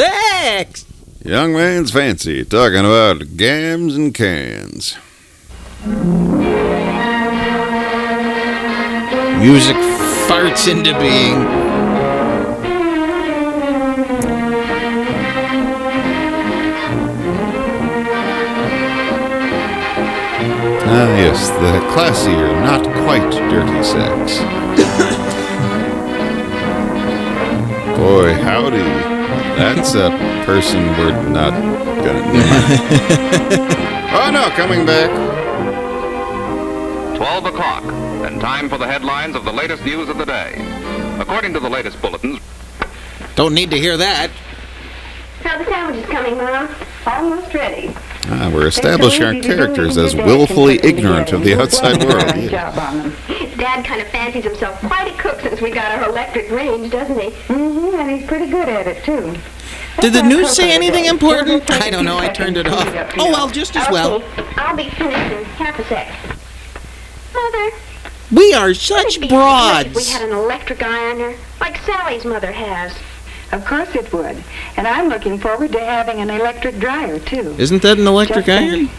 Sex! Young Man's Fancy, talking about gams and cans. Music farts into being. Ah, yes, the classier, not quite dirty sex. Boy, howdy. That's a person we're not gonna... Oh, no, coming back. 12 o'clock, and time for the headlines of the latest news of the day. According to the latest bulletins... Don't need to hear that. How the sandwich is coming, Mom? Almost ready. Ah, we're establishing our characters as willfully ignorant of the outside world. Dad kind of fancies himself quite a cook since we got our electric range, doesn't he? Mm-hmm, and he's pretty good at it, too. Did the news say anything important? I don't know, I turned it off. Oh, well, just as well. Okay, I'll be finished in half a sec. Mother, We are such it'd be nice if we broads. had an electric ironer, like Sally's mother has. Of course it would. And I'm looking forward to having an electric dryer, too. Isn't that an electric Just iron?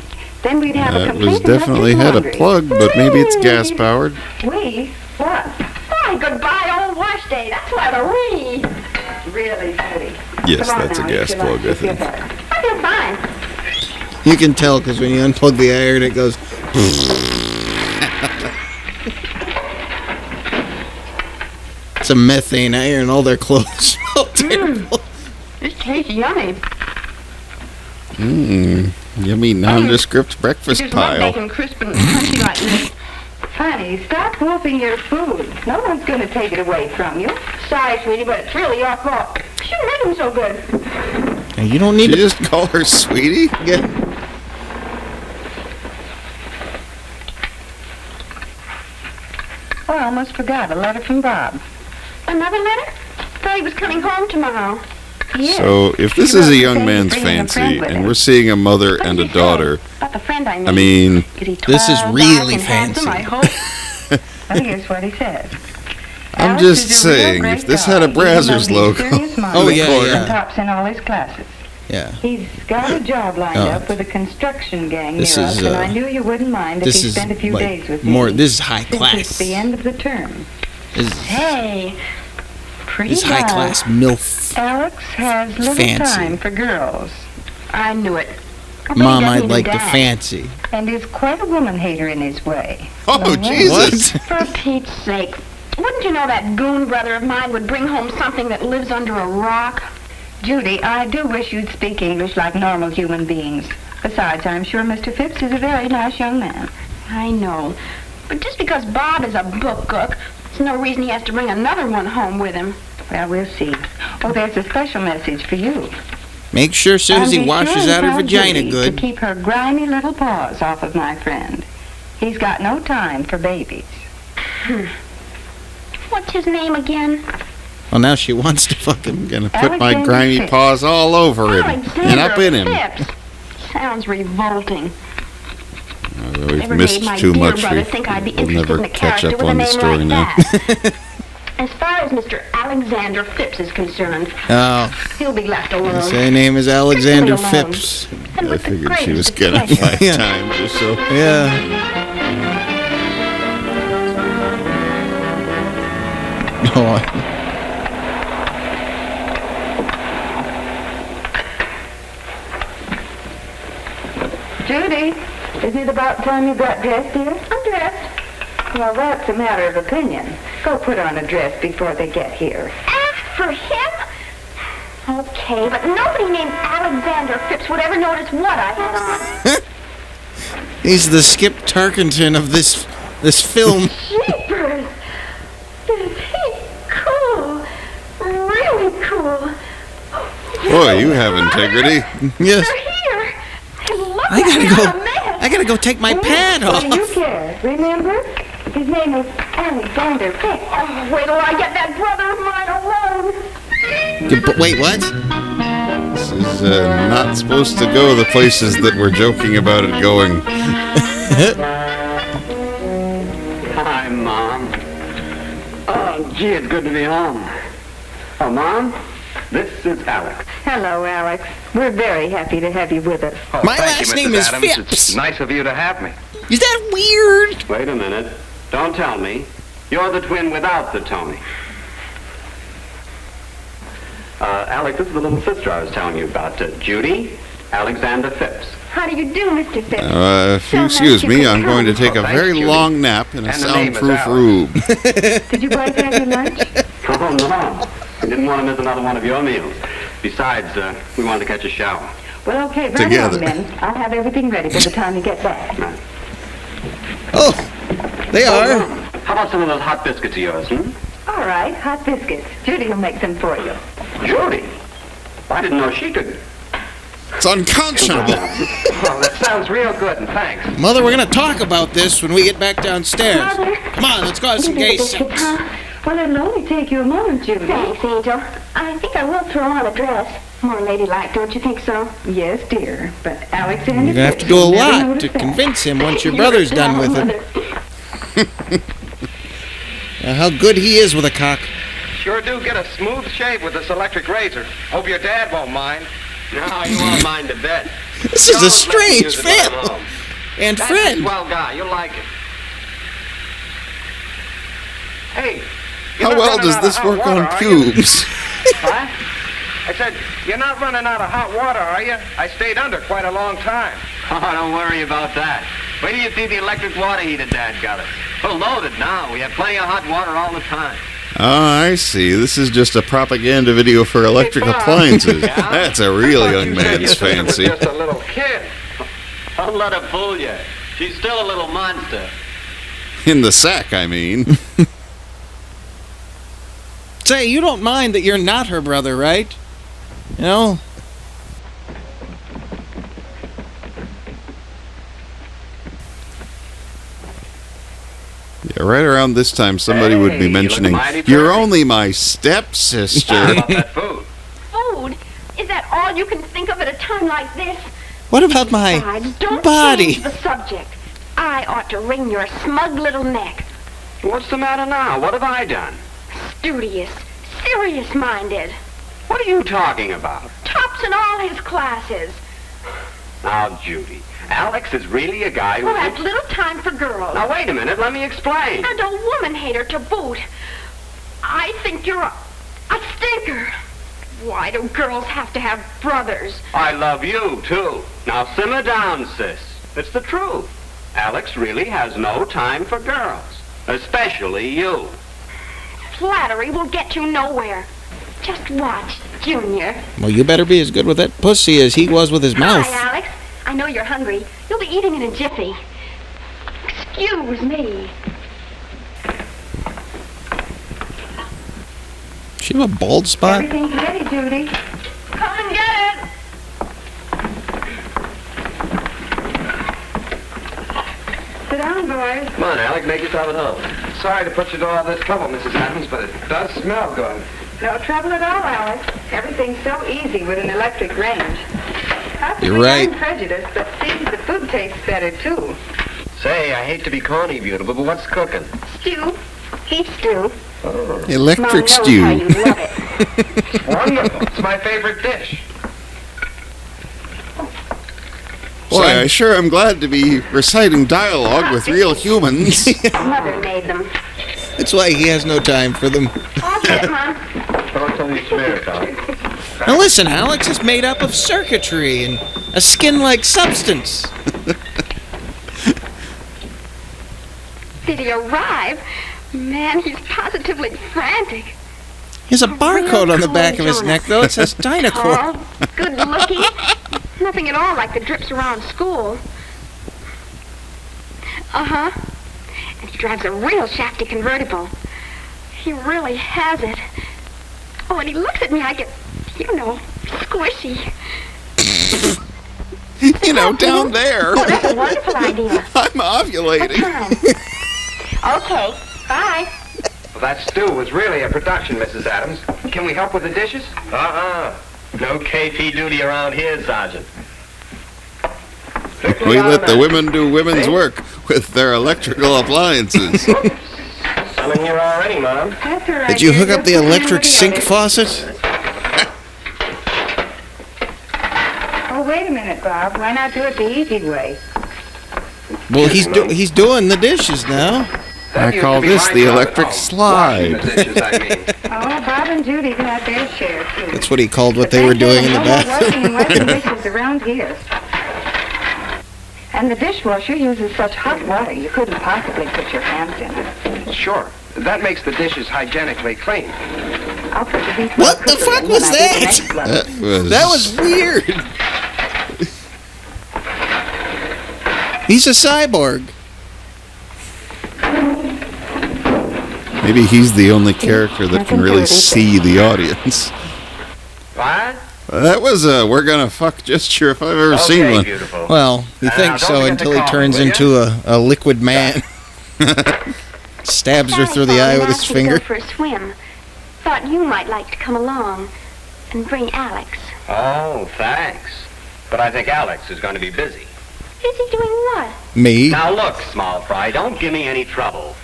Then we'd have a That complete was definitely had a electric plug, but maybe it's gas-powered. laundry. What? Why, goodbye, old wash day. That's why the we. Really, Judy. Yes, Come on that's a now, gas you plug, I feel think. better. I feel fine. You can tell because when you unplug the iron, it goes. It's a methane iron. All their clothes smell terrible. This tastes yummy. Yummy, nondescript breakfast Just love pile. bacon crisp and crunchy like this. Honey, stop wolfing your food. No one's going to take it away from you. Sorry, sweetie, but it's really your fault. You shouldn't make them so good. And you don't need Did to. you just call her sweetie? Yeah. Oh, I almost forgot. A letter from Bob. Another letter? Thought he was coming home tomorrow. Yes. So, if this is a young man's fancy, and we're seeing a mother What and did a he say? daughter, About the friend I made. I mean, Is he This is tall, really dark, and handsome, fancy. I hope. Well, here's what he says. I'm Alex just is a real saying, great if this guy, had a even though Brazzers he's logo serious on minded Oh, yeah, corner. yeah. and tops in all his classes. Yeah. He's got a job lined Oh. up with a construction gang This near is, us, and I knew you wouldn't mind if This he is spent a few days like with more. me. This is high Since class. it's the end of the term. This is, Hey, pretty this is high guy. class MILF. Alex has little Fancy. time for girls I knew it. I bet he Mom, doesn't I'd even like to dance. fancy. and is quite a woman hater in his way. Oh, No wonder. Jesus. For Pete's sake. Wouldn't you know that goon brother of mine would bring home something that lives under a rock? Judy, I do wish you'd speak English like normal human beings. Besides, I'm sure Mr. Phipps is a very nice young man. I know. But just because Bob is a book cook, it's no reason he has to bring another one home with him. Well, we'll see. Oh, there's a special message for you. Make sure And Susie be washes sure and out her tell vagina Judy good. to keep her grimy little paws off of my friend. He's got no time for babies. What's his name again? Well, now she wants to fucking. I'm gonna put my Alexander grimy Phipps. paws all over him and up in him. Phipps. Sounds revolting. We've Never missed made my too dear much. brother think I'd be We'll interested never in a catch character up with a on the name story like now. that. As far as Mr. Alexander Phipps is concerned, Oh, he'll be left alone. his name is Alexander Just leave him alone. Phipps. And I with the figured she was greatest gonna of pleasure. find time just so. Yeah. Oh, Judy, is it about time you got dressed, dear? I'm dressed. Well, that's a matter of opinion. Go put on a dress before they get here. Ask for him? Okay, but nobody named Alexander Phipps would ever notice what I had on. he's the Skip Tarkenton of this film. Jeepers! Is he cool? Really cool. Boy, you have integrity. Yes. They're here. And look I gotta like go. I'm a man. I gotta go take my pad What do you off. care? Remember? His name is Alexander Phipps. Oh, wait till I get that brother of mine alone. Wait, what? This is not supposed to go the places that we're joking about it going. Hi, Mom. Oh, gee, it's good to be home. Oh, Mom? This is Alex. Hello, Alex. We're very happy to have you with us. Oh, My thank you, last Mrs. name is Adams. Phipps. It's nice of you to have me. Is that weird? Wait a minute. Don't tell me. You're the twin without the Tony. Alex, this is the little sister I was telling you about. Judy Alexander Phipps. How do you do, Mr. Phipps? If you excuse me, I'm going to take a thanks, very Judy. long nap in a And the name is soundproof Alex. room. Did you boys have your lunch? Oh, no. I didn't want to miss another one of your meals. Besides, we wanted to catch a shower. Well, okay, right Together. on then. I'll have everything ready by the time you get back. Oh, they are. How about some of those hot biscuits of yours, All right, hot biscuits. Judy will make them for you. Judy? I didn't know she could. It's unconscionable. Oh, that sounds real good, and thanks. Mother, we're going to talk about this when we get back downstairs. Mother? Come on, let's cause some gay sex. Well, it'll only take you a moment, Judy. Thanks, Angel. I think I will throw on a dress. More ladylike, don't you think so? Yes, dear. But Alexander You're going to have to do a lot to convince him once your brother's done with it. How good he is with a cock. Sure do get a smooth shave with this electric razor. Hope your dad won't mind. No, you won't mind a bit. This is a strange family. And That's a friend. swell guy. You'll like it. Hey. you're How not well running does out this of hot work water, on are you? pubes? What? I said, you're not running out of hot water, are you? I stayed under quite a long time. Oh, don't worry about that. Wait till you see the electric water heater Dad got us. We're loaded now. We have plenty of hot water all the time. Oh, I see. This is just a propaganda video for electric Hey, Bob. appliances. Yeah? That's a real young You said man's your sister was fancy. just a little kid. Don't let her fool you. She's still a little monster. In the sack, I mean. Say, you don't mind that you're not her brother, right? You know? Yeah, right around this time, somebody would Hey, be you look mentioning, mighty "You're pretty." only my How stepsister." about that food? Food? Is that all you can think of at a time like this? What about my Besides, don't body? change the subject. I ought to wring your smug little neck. What's the matter now? What have I done? Studious, serious-minded. What are you talking about? Tops in all his classes. Now, Judy, Alex is really a guy who... Well, has little time for girls. Now, wait a minute. Let me explain. And a woman hater to boot. I think you're a stinker. Why do girls have to have brothers? I love you, too. Now, simmer down, sis. It's the truth. Alex really has no time for girls. Especially you. Flattery will get you nowhere. Just watch, Junior. Well, you better be as good with that pussy as he was with his mouth. Hi, Alex. I know you're hungry. You'll be eating in a jiffy. Excuse me. She have a bald spot? Everything's ready, Judy. Come and get it. Sit down, boys. Come on, Alex. Make yourself at home. Sorry to put you to all this trouble, Mrs. Adams, but it does smell good. No trouble at all, Alex. Everything's so easy with an electric range. You're right. I'm prejudiced, but seems the food tastes better, too. Say, I hate to be corny, beautiful, but what's cooking? Stew. Beef stew. Electric Mom knows how stew. you love it. Wonderful. It's my favorite dish. Boy, I sure am glad to be reciting dialogue with real humans. Mother made them. That's why he has no time for them. I'll get it, Mom. Don't tell me swear, Tom. Now listen, Alex is made up of circuitry and a skin-like substance. Did he arrive? Man, he's positively frantic. He has a barcode on the back of his neck, though. It says Dynacore. Tall, good looking. Nothing at all like the drips around school. Uh-huh. And he drives a real shafty convertible. He really has it. Oh, when he looks at me, I get, squishy. You know, down there. Oh, that's a wonderful idea. I'm What ovulating. time? Okay, bye. Well, that stew was really a production, Mrs. Adams. Can we help with the dishes? No KP duty around here, Sergeant. We let the women do women's work with their electrical appliances. I'm in here already, Mom. That's all right. Did you dear. hook up the Just put it in electric with the sink others. faucet? Oh, wait a minute, Bob. Why not do it the easy way? Well, he's doing the dishes now. I call this the electric slide. Oh, Bob and Judy had their share, too. That's what he called what they were doing in the bathroom. Washing dishes around here. And the dishwasher uses such hot water you couldn't possibly put your hands in it. Sure. That makes the dishes hygienically clean. I'll put the beef What the fuck was that? That was weird. He's a cyborg. Maybe he's the only character that can really see the audience. What? That was a "we're gonna fuck" gesture if I've ever seen one. Beautiful. Well, you think so until he turns into a liquid man. Stabs her through the eye with his finger. Go for a swim. Thought you might like to come along and bring Alex. Oh, thanks. But I think Alex is going to be busy. Is he doing what? Me? Now look, small fry, don't give me any trouble.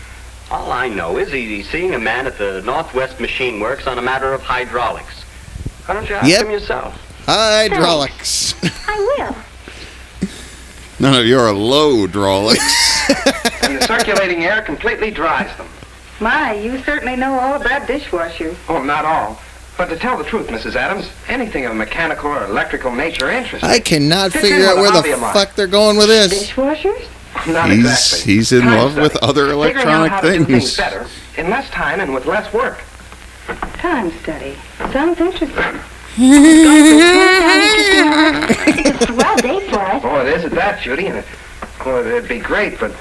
All I know is he's seeing a man at the Northwest Machine Works on a matter of hydraulics. Why don't you ask him yourself? Hydraulics. I will. None of your low hydraulics. And the circulating air completely dries them. My, you certainly know all about dishwashers. Oh, not all. But to tell the truth, Mrs. Adams, anything of a mechanical or electrical nature interests me. I cannot Fits figure in out with where the the hobby of mine. fuck they're going with this. Dishwashers? Not exactly. He's in Time love with study. other Figuring out electronic how to do things things. better, in less time and with less work. Time study. Sounds interesting. It's a swell day for us. Oh, it is at that, Judy. And it'd be great, but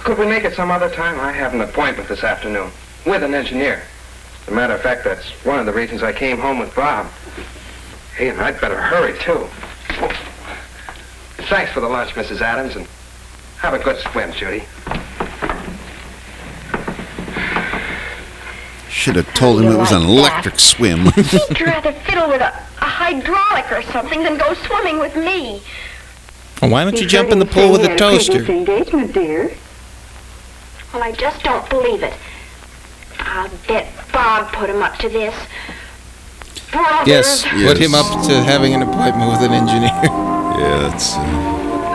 could we make it some other time? I have an appointment this afternoon with an engineer. As a matter of fact, that's one of the reasons I came home with Bob. Hey, and I'd better hurry, too. Oh. Thanks for the lunch, Mrs. Adams, and have a good swim, Judy. Should have told him it was an electric swim. He'd rather fiddle with a hydraulic or something than go swimming with me. Well, why don't you jump in the pool with a toaster? Engagement, dear. Well, I just don't believe it. I'll bet Bob put him up to this. Brothers. Yes, put him up to having an appointment with an engineer. Yeah, that's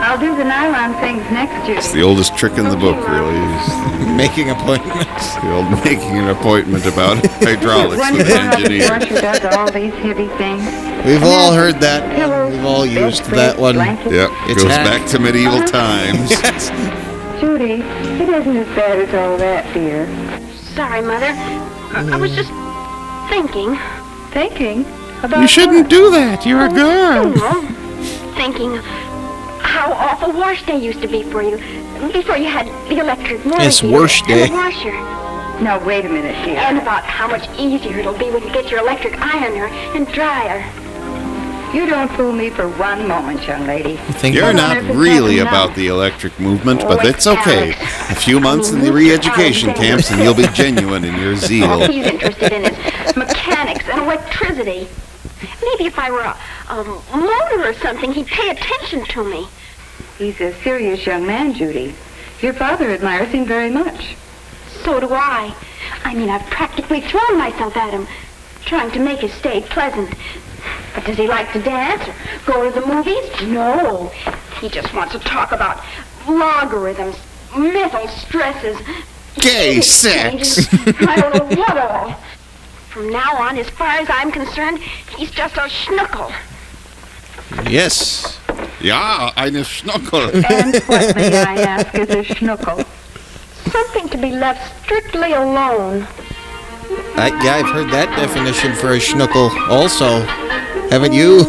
I'll do the nylon things next, Judy. it's the oldest trick in the book, really. Is Making appointments. the old making an appointment about hydraulics with an engineer. Dishwasher does all these heavy things. We've all heard that. We've all used that one. Yep, It's goes hack. back to medieval times. Yes. Judy, it isn't as bad as all that, dear. Sorry, Mother. I was just thinking. Thinking about You shouldn't do that. You're a girl. Thinking how awful wash day used to be for you before you had the electric water Yes, heater wash and day. the washer. Now, wait a minute, dear. And about how much easier it'll be when you get your electric ironer and dryer. You don't fool me for one moment, young lady. You're not really about the electric movement, but that's okay. A few months in the re-education camps and you'll be genuine in your All zeal. he's interested in is mechanics and electricity. Maybe if I were a motor or something, he'd pay attention to me. He's a serious young man, Judy. Your father admires him very much. So do I. I mean, I've practically thrown myself at him, trying to make his stay pleasant. But does he like to dance or go to the movies? No. He just wants to talk about logarithms, mental stresses, Gay sex. I don't know what all. From now on, as far as I'm concerned, he's just a schnuckle. Yes. Ja, eine Schnuckel. And what, may I ask, is a schnuckle? Something to be left strictly alone. Yeah, I've heard that definition for a schnuckle also. Haven't you?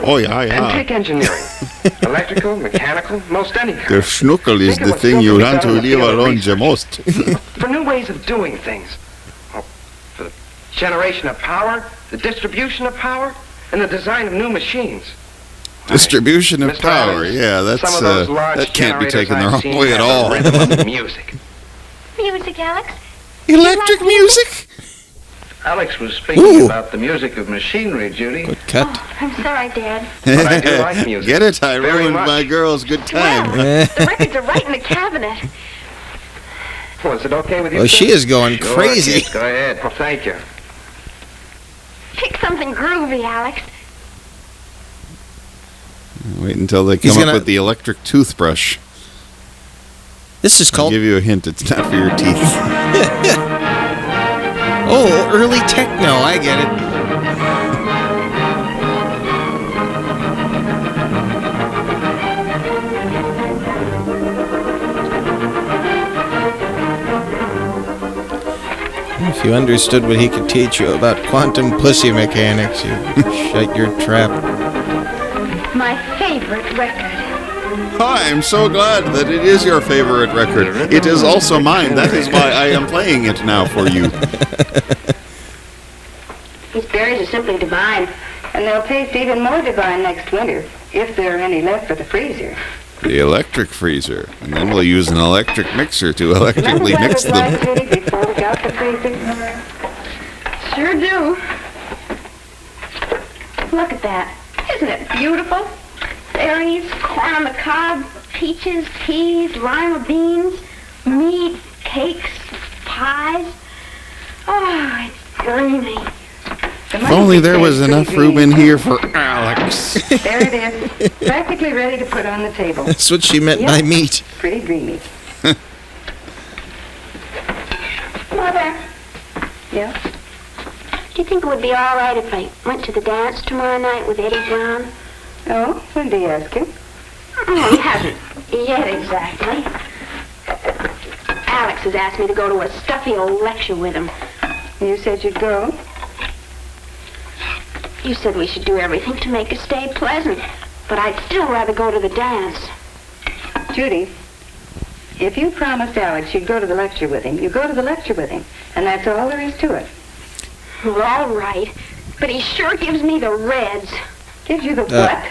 Oh, ja, And ja. pick engineering. Electrical, mechanical, most anything. The Schnuckel is the thing you want to leave alone the most. For new ways of doing things. Oh, for the generation of power, the distribution of power, and the design of new machines. Distribution of Mr. power, Adams, yeah, that's some of those large that can't be generators taken the I've wrong seen way at have all. a rhythm of music. Music, Alex? Electric music? Alex was speaking about the music of machinery, Judy. Good cut. Oh, I'm sorry, Dad. But I do like music. Get it? I Very ruined much. my girl's good Well, time. the records are right in the cabinet. Well, is it okay with you? Well, sir? she is going Sure, crazy. kid, go ahead. Well, thank you. Pick something groovy, Alex. Wait until they come up with the electric toothbrush. This is I'll called... give you a hint. It's not for your teeth. Oh, early techno. I get it. If you understood what he could teach you about quantum pussy mechanics, you'd shut your trap. My favorite record. Hi, I'm so glad that it is your favorite record. It is also mine. That is why I am playing it now for you. These berries are simply divine, and they'll taste even more divine next winter, if there are any left for the freezer. The electric freezer. And then we'll use an electric mixer to electrically mix them. Before we got the freezer? Sure do. Look at that. Isn't it beautiful? Berries, corn on the cob, peaches, peas, lima beans, meat, cakes, pies. Oh, it's dreamy. If only there was enough room in here for Alex. There it is. Practically ready to put on the table. That's what she meant by meat. Pretty dreamy. Mother, Yeah? do you think it would be all right if I went to the dance tomorrow night with Eddie Brown? Oh, when do you ask him? Oh, he hasn't yet exactly. Alex has asked me to go to a stuffy old lecture with him. You said you'd go? You said we should do everything to make it stay pleasant, but I'd still rather go to the dance. Judy, if you promised Alex you'd go to the lecture with him, you go to the lecture with him, and that's all there is to it. Well, all right, but he sure gives me the reds. Gives you the what?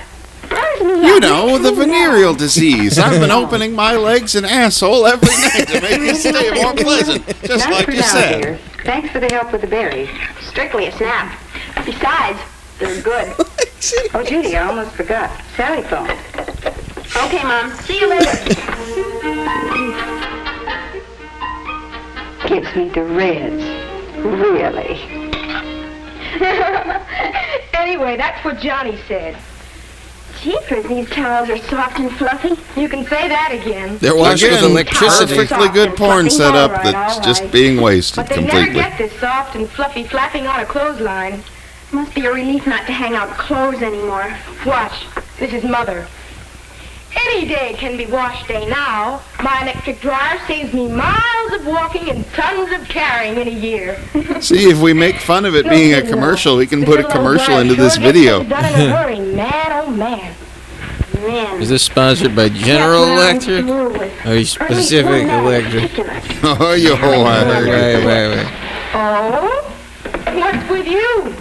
Burns me You up. know, the venereal disease. I've been opening my legs and asshole every night to make it stay more pleasant, just Not like for you now, said. dear. Thanks for the help with the berries. Strictly a snap. Besides, they're good. Oh, Judy, I almost forgot. Sally phoned. Okay, Mom. See you later. Gives me the reds. Really. Anyway, that's what Johnny said. Jeepers, these towels are soft and fluffy. You can say that again. They're washed with Again, electricity. perfectly good porn setup that's just being wasted But they never completely. get this soft and fluffy flapping on a clothesline. Must be a relief not to hang out clothes anymore. Watch. This is Mother. Any day can be wash day now. My electric dryer saves me miles of walking and tons of carrying in a year. See, if we make fun of it being a commercial, we can put a commercial into this video. Done in a hurry, man, oh man. Man. Is this sponsored by General Electric or Specific Electric? Oh, you whole Wait. Oh? What's with you?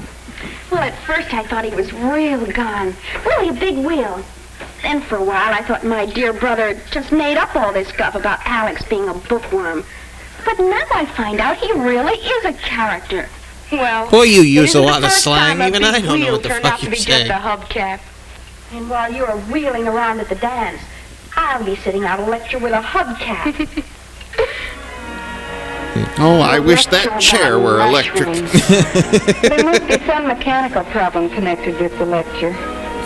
Well, at first I thought he was real gone. Really a big wheel. Then for a while I thought my dear brother just made up all this stuff about Alex being a bookworm. But now I find out he really is a character. Well, Boy, you use it a isn't lot the of first slang. time a Even big I don't know wheel what the turned out fuck to you be say. just a hubcap. And while you're wheeling around at the dance, I'll be sitting out a lecture with a hubcap. Oh, I wish that chair were electric. There must be some mechanical problem connected with the lecture,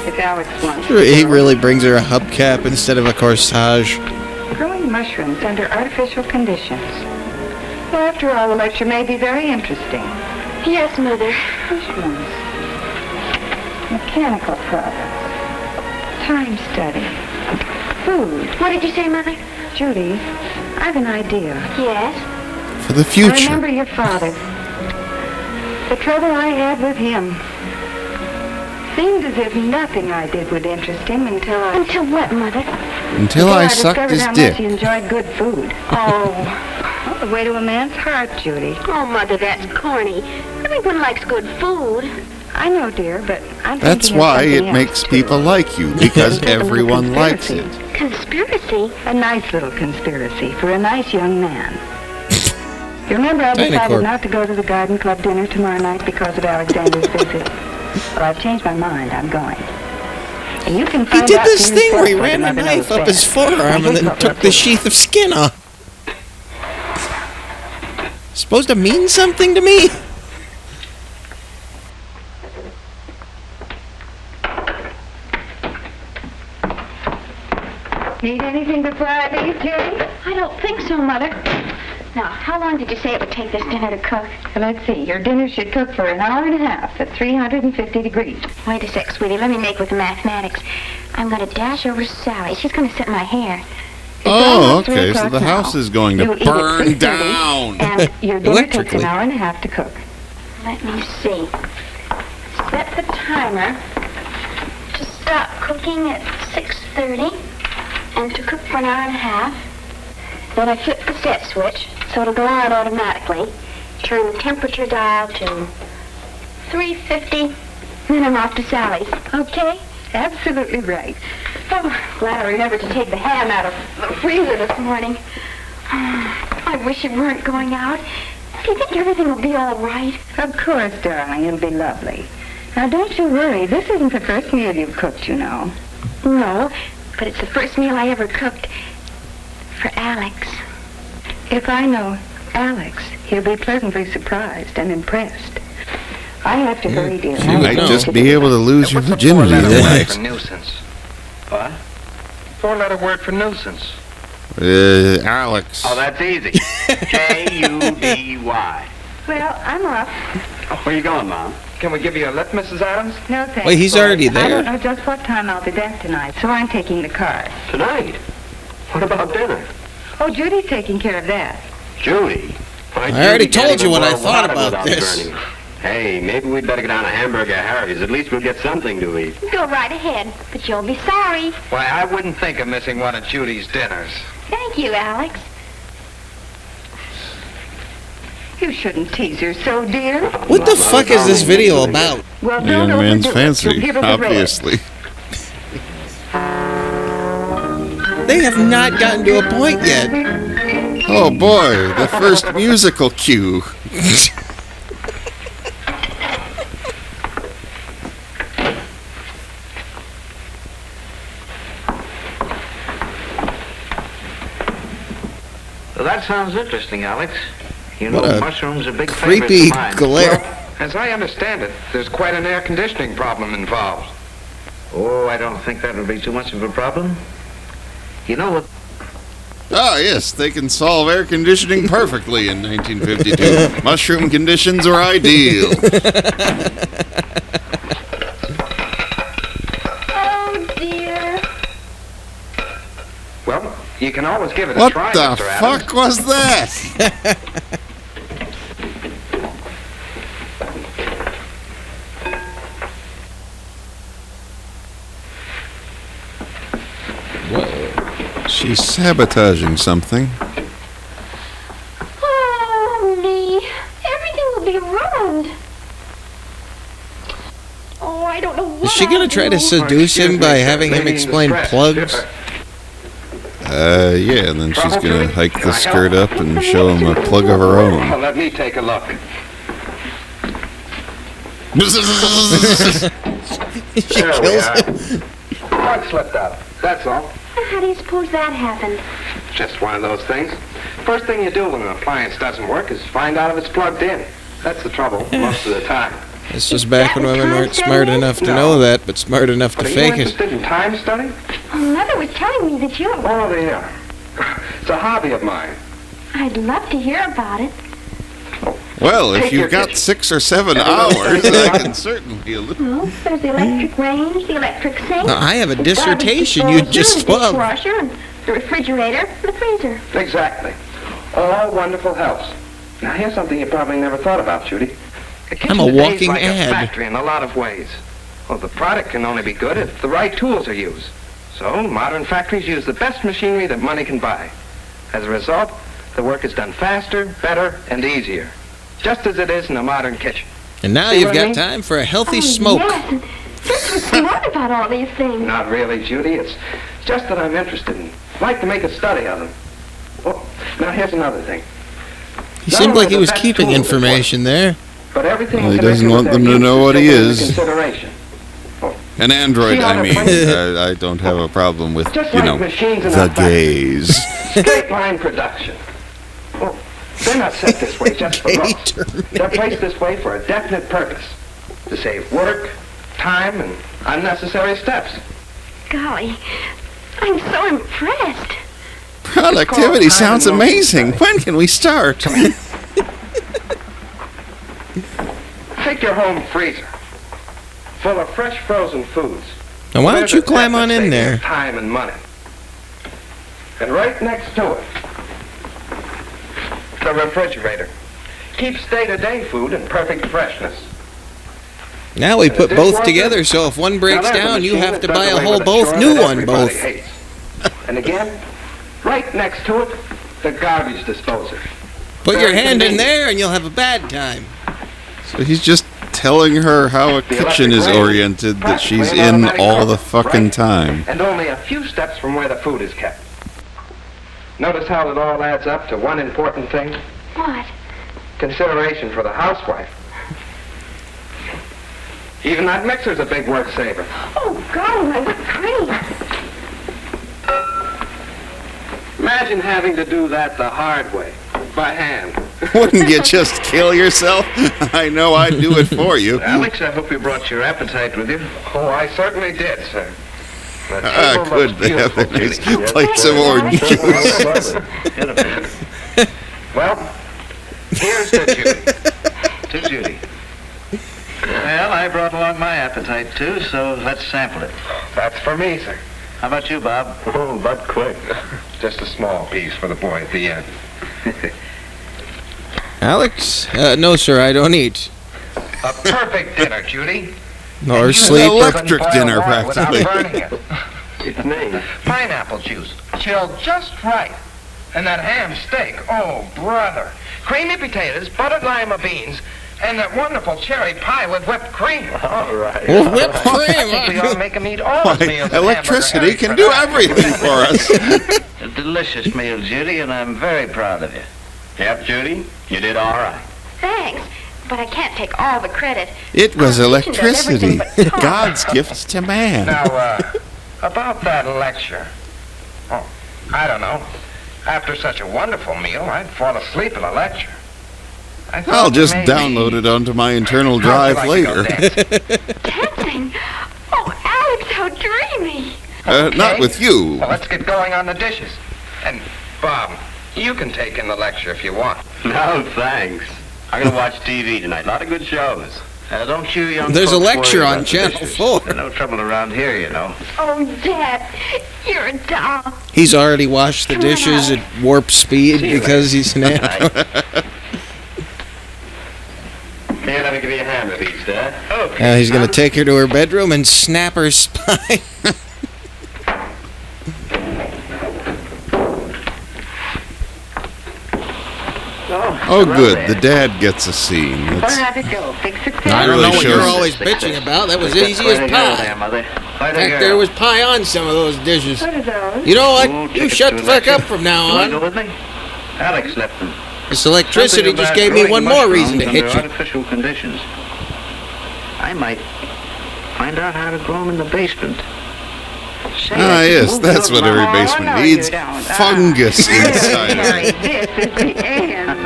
if Alex wants. He really brings her a hubcap instead of a corsage. Growing mushrooms under artificial conditions. Well, after all, the lecture may be very interesting. Yes, Mother. Mushrooms. Mechanical problems. Time study. Food. What did you say, Mother? Judy, I've an idea. Yes? For the I future. remember your father. The trouble I had with him. Seemed as if nothing I did would interest him until I... Until what, Mother? Until I sucked discovered his how dick. much he enjoyed good food. Oh. Well, the way to a man's heart, Judy. Oh, Mother, that's corny. Everyone likes good food. I know, dear, but I'm That's thinking of why something it makes else, too. people like you, because everyone likes it. Conspiracy? A nice little conspiracy for a nice young man. You remember I decided Dinocorp. not to go to the garden club dinner tomorrow night because of Alexander's visit? Well, I've changed my mind. I'm going. And you can He find did out this for thing where he yourself ran a whether Mother knife knows up his best. forearm and then took the sheath of skin off. Supposed to mean something to me? Need anything before I leave, Judy? I don't think so, Mother. Now, how long did you say it would take this dinner to cook? Let's see. Your dinner should cook for an hour and a half at 350 degrees. Wait a sec, sweetie. Let me make with the mathematics. I'm going to dash over to Sally. She's going to set my hair. Oh, okay. So the house is going to burn down. And your dinner takes an hour and a half to cook. Let me see. Set the timer to stop cooking at 6:30 and to cook for an hour and a half. Then I flip the set switch so it'll go on automatically. Turn the temperature dial to 350. Then I'm off to Sally's. Okay? Absolutely right. Oh, glad I remembered to take the ham out of the freezer this morning. I wish it weren't going out. Do you think everything will be all right? Of course, darling. It'll be lovely. Now, don't you worry. This isn't the first meal you've cooked, you know. No, but it's the first meal I ever cooked for Alex. If I know Alex, he'll be pleasantly surprised and impressed. I have to hurry, dear. She might just be able to lose your What's virginity the 4-letter word tonight. for nuisance? What? 4-letter word for nuisance. Alex. Oh, that's easy. J-U-D-Y. Well, I'm off. Where you going, Mom? Can we give you a lift, Mrs. Adams? No, thanks. Wait, he's already I there? don't know just what time I'll be back tonight, so I'm taking the car. Tonight? What about dinner? Oh, Judy's taking care of that. Judy? I already told you what I thought about this. Hey, maybe we'd better go down to Hamburger Harry's. At least we'll get something to eat. Go right ahead, but you'll be sorry. Why, I wouldn't think of missing one of Judy's dinners. Thank you, Alex. You shouldn't tease her so, dear. What the fuck is this video about? Well, The young don't man's overdo it. You'll fancy, give her the red. obviously. They have not gotten to a point yet. Oh boy, the first musical cue. Well, that sounds interesting, Alex. You know, What a mushrooms are big creepy favorites of mine. glare. As I understand it, there's quite an air conditioning problem involved. Oh, I don't think that'll be too much of a problem. You know what? Ah, yes, they can solve air conditioning perfectly in 1952. Mushroom conditions are ideal. Oh, dear. Well, you can always give it a What try, the Mr. Adams. fuck was that? She's sabotaging something. Oh, Lee. Everything will be ruined. Oh, I don't know what Is she gonna I'll try do. to seduce Excuse him me, by sir. having him Lady in explain distress. plugs? Yeah, and then she's gonna hike the skirt up and show him a plug of her Well, own. let me take a look. She There we kills are. him. Plug slipped out. That's all. How do you suppose that happened? Just one of those things. First thing you do when an appliance doesn't work is find out if it's plugged in. That's the trouble most of the time. This was back when women weren't smart enough to know that, but smart enough to But are you fake it. interested in time study? Oh, Mother was telling me that you... Oh, yeah. It's a hobby of mine. I'd love to hear about it. Well, if Take your you've got pick. 6 or 7 hours, I can certainly a little. Well, there's the electric range, the electric sink. Now, I have a the garbage dissertation you disposal, just the love. dishwasher, and the refrigerator, and the freezer. Exactly. All wonderful helps. Now, here's something you probably never thought about, Judy. A kitchen I'm a today is walking like ad. a factory in a lot of ways. Well, the product can only be good if the right tools are used. So, modern factories use the best machinery that money can buy. As a result, the work is done faster, better, and easier. Just as it is in a modern kitchen. And now See you've what I got mean? time for a healthy Oh, smoke. Yes, and Fritz was smart about all these things. Not really, Judy. It's just that I'm interested in, like to make a study of them. Oh, now here's another thing. He seemed like he was keeping information there. But everything Well, he connected doesn't with want their them to use know what he taken into is. Consideration. An android, See how I they're mean. playing? I don't have a problem with, Just you like know, machines in the a factory. gays. Straight line production. Well, they're not set this way just for Gay looks. They're placed this way for a definite purpose. To save work, time, and unnecessary steps. Golly, I'm so impressed. Productivity sounds amazing. When can we start? Take your home freezer, full of fresh frozen foods. Now, why don't There's you a climb on in saving there? Time and money. And right next to it, the refrigerator. Keeps day-to-day food in perfect freshness. Now we put both together, so if one breaks down, you have to buy a whole both new one both. And again, right next to it, the garbage disposer. Put your hand in there and you'll have a bad time. So he's just telling her how a kitchen is oriented that she's in all the fucking time. And only a few steps from where the food is kept. Notice how it all adds up to one important thing? What? Consideration for the housewife. Even that mixer's a big work saver. Oh, golly, my whipped cream. Imagine having to do that the hard way, by hand. Wouldn't you just kill yourself? I know I'd do it for you. Alex, I hope you brought your appetite with you. Oh, I certainly did, sir. Good. They have their nice plates of orange juice. Well, here's to Judy. To Judy. Well, I brought along my appetite, too, so let's sample it. That's for me, sir. How about you, Bob? Oh, but quick. Just a small piece for the boy at the end. Alex? No, sir, I don't eat. A perfect dinner, Judy. Nor sleep. Electric dinner, practically. Its name. Pineapple juice. Chilled just right. And that ham steak. Oh, brother. Creamy potatoes, buttered lima beans, and that wonderful cherry pie with whipped cream. All right. Well, whipped I think we cream. ought to make him eat all his meals. at Electricity Hamburger can Harry's do for that. everything for us. A delicious meal, Judy, and I'm very proud of you. Yep, Judy, you did all right. Thanks, but I can't take all the credit. It was Competition does electricity. everything but talk. God's gift to man. Now, about that lecture. Oh, I don't know. After such a wonderful meal, I'd fall asleep in a lecture. I thought I'll just maybe- download it onto my internal How'd drive you like to go later. dancing? Dancing? Oh, Alex, how dreamy. Not Okay. with you. Well, let's get going on the dishes. And, Bob, you can take in the lecture if you want. No, thanks. I'm going to watch TV tonight. A lot of good shows. Don't you young There's a folks lecture worry on about the Channel dishes. 4. There's no trouble around here, you know. Oh, Dad, you're a doll. He's already washed the dishes at warp speed because he's an android. Here, let me give you a hand with these, Dad. Okay. Now he's going to take her to her bedroom and snap her spine. Oh, good. The dad gets a scene. That's, How'd it go? Big success? I don't really know what you're shows- always bitching about. That was easy Way as to go pie. there, Mother. Way In to fact, go. there was pie on some of those dishes. What are those? You know what? Ooh, You tickets shut to the a fuck lecture. up from now You wanna go on. with me? Alex left them. This electricity Something just about gave me growing one more reason to mushrooms hit under you. artificial conditions. I might find out how to grow them in the basement. Say, I could yes, move that's those what every around. basement no, needs. you don't. Fungus inside Harry, it. this is the end.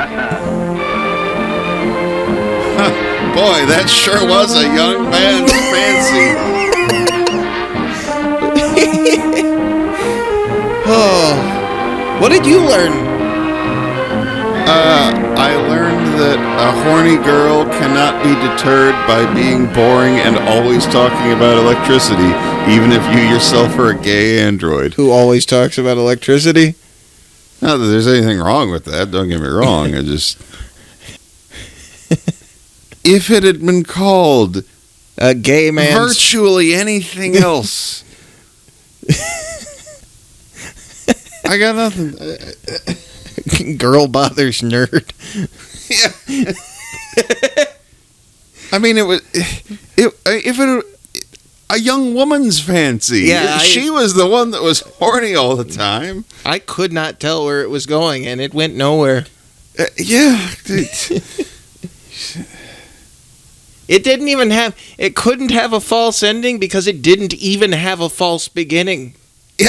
Boy, that sure was a young man's fancy. Oh, what did you learn? I learned that a horny girl cannot be deterred by being boring and always talking about electricity, even if you yourself are a gay android. Who always talks about electricity? Not that there's anything wrong with that, don't get me wrong. I just... If it had been called A gay man's virtually anything else, I got nothing. girl bothers nerd. I mean, if it a young woman's fancy. Yeah, she was the one that was horny all the time. I could not tell where it was going, and it went nowhere. Yeah. It didn't even have. It couldn't have a false ending because it didn't even have a false beginning. Yeah.